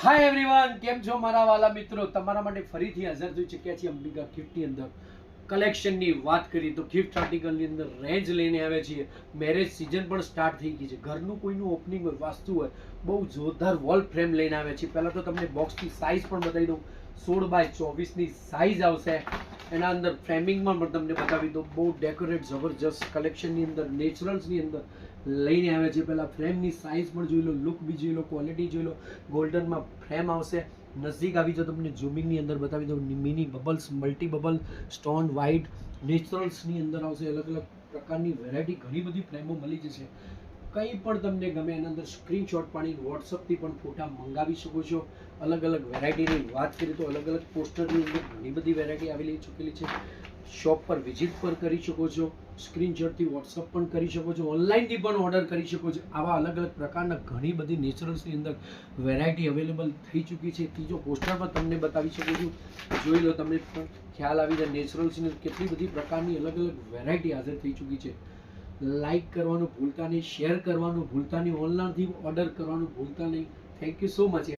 Hi everyone, કેમ છો મારા વાલા મિત્રો? તમારા માટે ફરીથી હાજર થઈ ચૂક્યા છીએ અંબિકા ગિફ્ટની અંદર. કલેક્શનની વાત કરીએ તો ગિફ્ટ આર્ટિકલની અંદર રેન્જ લઈને આવ્યા છીએ. મેરેજ સિઝન પણ સ્ટાર્ટ થઈ ગઈ છે. ઘરનું કોઈનું ઓપનિંગ હોય, વાસ્તુ હોય, બહુ જોરદાર વોલ ફ્રેમ લઈને આવ્યા છીએ. પહેલાં તો તમને બોક્સની સાઇઝ પણ બતાવી દઉં. 16x24ની સાઇઝ આવશે. એના અંદર ફ્રેમિંગમાં પણ તમને બતાવી દઉં. બહુ ડેકોરેટ જબરજસ્ત કલેક્શનની અંદર નેચરલ્સની અંદર લઈને આવ્યા છે. પહેલાં ફ્રેમની સાઇઝ પણ જોઈ લો, લુક બી જોઈ લો, ક્વોલિટી જોઈ લો. ગોલ્ડનમાં ફ્રેમ આવશે. નજીક આવી જાઓ, તમને ઝૂમિંગની અંદર બતાવી દઉં. Mini bubbles, multi bubble, stone white નેચરલ્સની અંદર આવશે. અલગ અલગ પ્રકારની વેરાયટી ઘણી બધી ફ્રેમો મળી જશે. કંઈ પણ તમને ગમે એના અંદર સ્ક્રીનશોટ પાડીને વોટ્સઅપથી પણ ફોટા મંગાવી શકો છો. અલગ અલગ વેરાયટીની વાત કરીએ તો અલગ અલગ પોસ્ટરની અંદર ઘણી બધી વેરાયટી આવેલી ચૂકેલી છે. શોપ પર વિઝિટ પર કરી શકો છો. સ્ક્રીનશોટથી વોટ્સઅપ પણ કરી શકો છો. ઓનલાઈનથી પણ ઓર્ડર કરી શકો છો. આવા અલગ અલગ પ્રકારના ઘણી બધી નેચરલ્સની અંદર વેરાયટી અવેલેબલ થઈ ચૂકી છે. ત્રીજો પોસ્ટર પણ તમને બતાવી શકું છું. જોઈ લો, તમને પણ ખ્યાલ આવી જાય નેચરલ્સની કેટલી બધી પ્રકારની અલગ અલગ વેરાયટી હાજર થઈ ચૂકી છે. લાઈક કરવાનું ભૂલતા નહીં, શેર કરવાનું ભૂલતા નહીં, ઓનલાઈનથી ઓર્ડર કરવાનું ભૂલતા નહીં. Thank you so much.